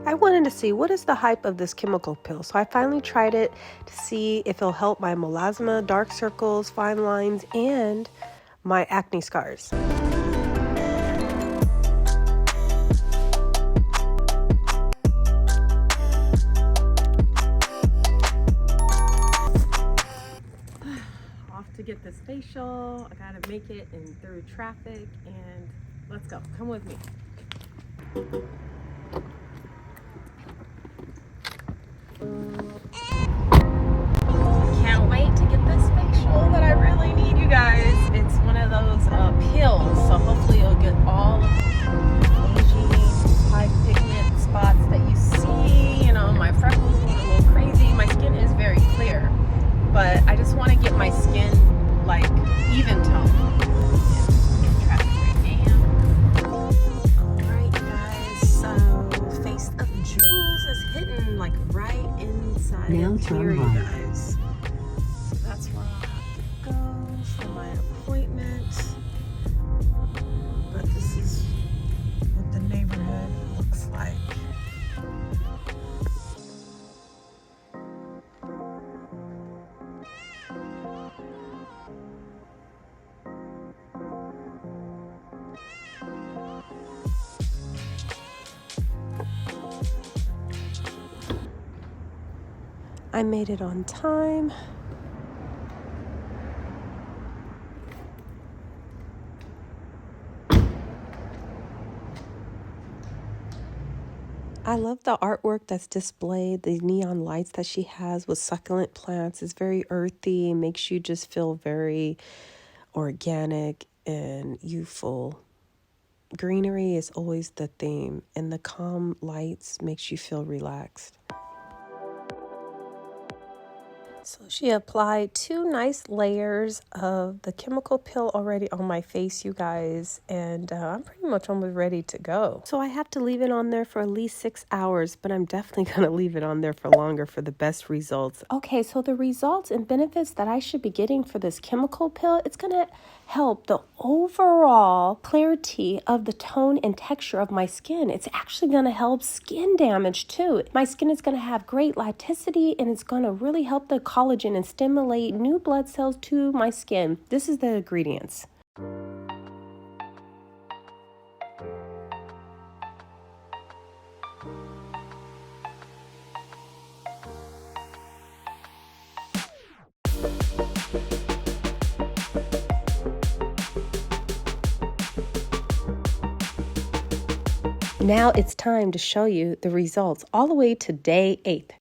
I wanted to see what is the hype of this chemical pill, so I finally tried it to see if it'll help my melasma, dark circles, fine lines, and my acne scars. Off to get this facial. I gotta make it in through traffic, and let's go. Come with me. Can't wait to get this facial that I really need, you guys. It's one of those pills, so hopefully it'll get all of the aging, high pigment spots that you see. You know, my freckles going a little crazy. My skin is very clear, but I just want to get my skin like even tone. Alright, guys, so Face of Jules is hitting like right inside now of here, turn you right. guys. So that's where I have to go for my appointment. But this is what the neighborhood looks like. I made it on time. I love the artwork that's displayed, the neon lights that she has with succulent plants. It's very earthy, makes you just feel very organic and youthful. Greenery is always the theme, and the calm lights makes you feel relaxed. So she applied 2 nice layers of the chemical pill already on my face, you guys, and I'm pretty much almost ready to go. So I have to leave it on there for at least 6 hours, but I'm definitely going to leave it on there for longer for the best results. Okay, so the results and benefits that I should be getting for this chemical pill, it's going to help the overall clarity of the tone and texture of my skin. It's actually going to help skin damage too. My skin is going to have great elasticity, and it's going to really help the collagen and stimulate new blood cells to my skin. This is the ingredients. Now it's time to show you the results all the way to day 8.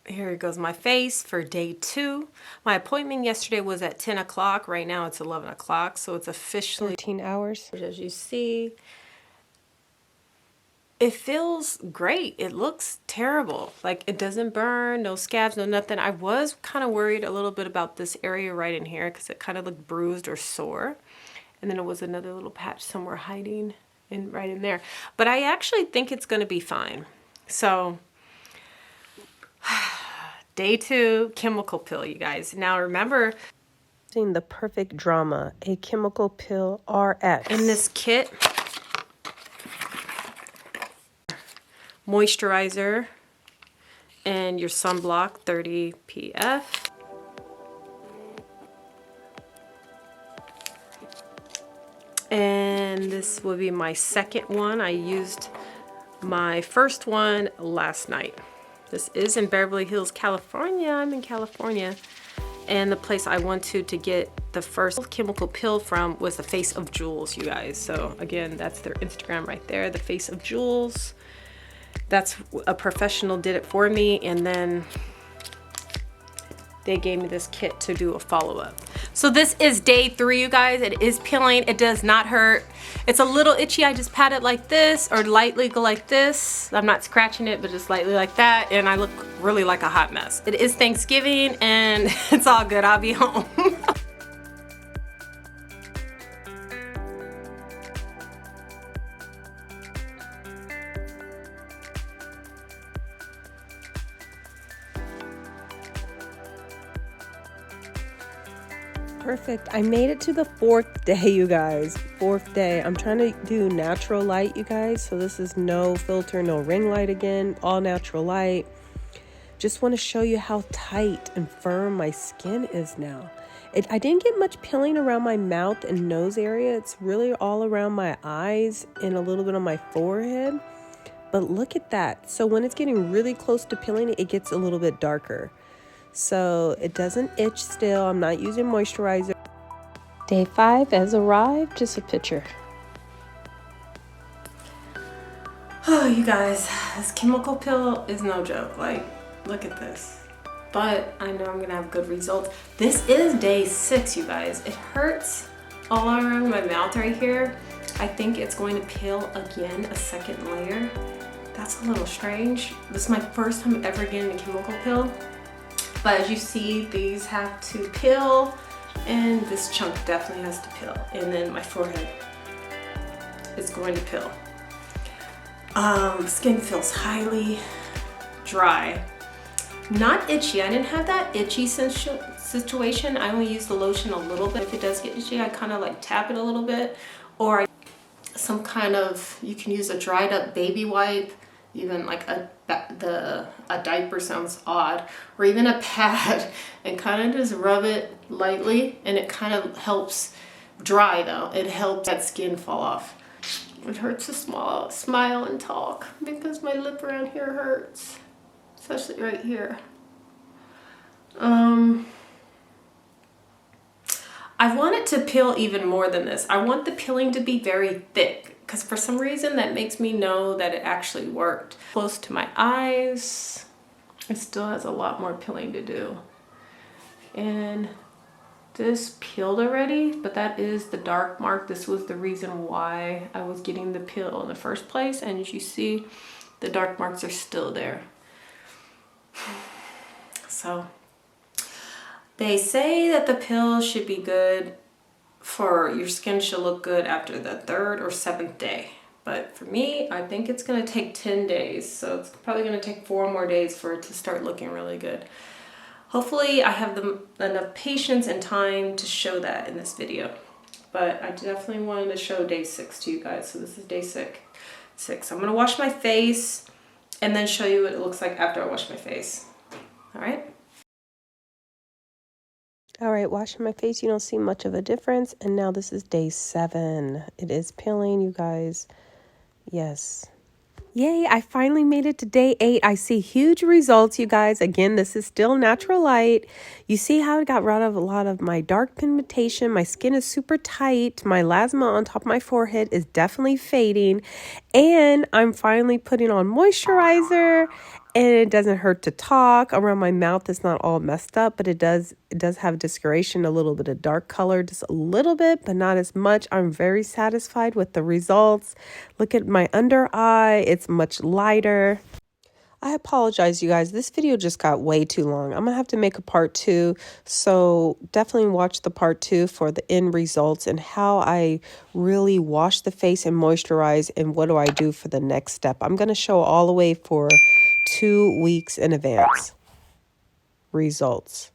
Here goes my face for day 2. My appointment yesterday was at 10 o'clock. Right now it's 11 o'clock, so it's officially 13 hours. As you see, it feels great. It looks terrible. Like, it doesn't burn, no scabs, no nothing. I was kind of worried a little bit about this area right in here because it kind of looked bruised or sore. And then it was another little patch somewhere hiding right in there. But I actually think it's going to be fine. So day 2 chemical pill, you guys. Now remember, using the perfect DERMA, a chemical pill RX. In this kit, moisturizer and your sunblock 30 PF. And this will be my second one. I used my first one last night. This is in Beverly Hills, California. I'm in California. And the place I went to get the first chemical pill from was the Face of Jules, you guys. So again, that's their Instagram right there, the Face of Jules. That's a professional did it for me, and then they gave me this kit to do a follow-up. So this is day 3, you guys. It is peeling. It does not hurt. It's a little itchy. I just pat it like this, or lightly go like this. I'm not scratching it, but just lightly like that, and I look really like a hot mess. It is Thanksgiving, and it's all good. I'll be home. Perfect. I made it to the 4th day, you guys. 4th day. I'm trying to do natural light, you guys. So this is no filter, no ring light again. All natural light. Just want to show you how tight and firm my skin is now. I didn't get much peeling around my mouth and nose area. It's really all around my eyes and a little bit on my forehead. But look at that. So when it's getting really close to peeling, it gets a little bit darker. So it doesn't itch still. I'm not using moisturizer. Day 5 has arrived. Just a picture. Oh, you guys, this chemical peel is no joke. Like, look at this. But I know I'm gonna have good results. This is day 6, you guys. It hurts all around my mouth right here. I think it's going to peel again, a second layer. That's a little strange. This is my first time ever getting a chemical peel. But as you see, these have to peel, and this chunk definitely has to peel. And then my forehead is going to peel. Skin feels highly dry. Not itchy. I didn't have that itchy situation. I only use the lotion a little bit. If it does get itchy, I kind of like tap it a little bit. Or some kind of, you can use a dried up baby wipe. Even like a diaper sounds odd, or even a pad, and kind of just rub it lightly, and it kind of helps dry though. It helps that skin fall off. It hurts to smile and talk because my lip around here hurts, especially right here. I want it to peel even more than this. I want the peeling to be very thick, because for some reason that makes me know that it actually worked. Close to my eyes, it still has a lot more peeling to do. And this peeled already, but that is the dark mark. This was the reason why I was getting the peel in the first place. And as you see, the dark marks are still there. So they say that the peel should be good for your skin should look good after the 3rd or 7th day. But for me, I think it's gonna take 10 days. So it's probably gonna take 4 more days for it to start looking really good. Hopefully I have enough patience and time to show that in this video. But I definitely wanted to show day 6 to you guys. So this is day 6. I'm gonna wash my face and then show you what it looks like after I wash my face. All right. All right, washing my face, you don't see much of a difference. And now this is day 7. It is peeling, you guys. Yes. Yay, I finally made it to day 8. I see huge results, you guys. Again, this is still natural light. You see how it got rid of a lot of my dark pigmentation. My skin is super tight. My melasma on top of my forehead is definitely fading. And I'm finally putting on moisturizer. And it doesn't hurt to talk. Around my mouth, it's not all messed up, but it does have discoloration, a little bit of dark color, just a little bit, but not as much. I'm very satisfied with the results. Look at my under eye. It's much lighter. I apologize, you guys. This video just got way too long. I'm going to have to make a part 2. So definitely watch the part 2 for the end results and how I really wash the face and moisturize and what do I do for the next step. I'm going to show all the way for 2 weeks in advance results.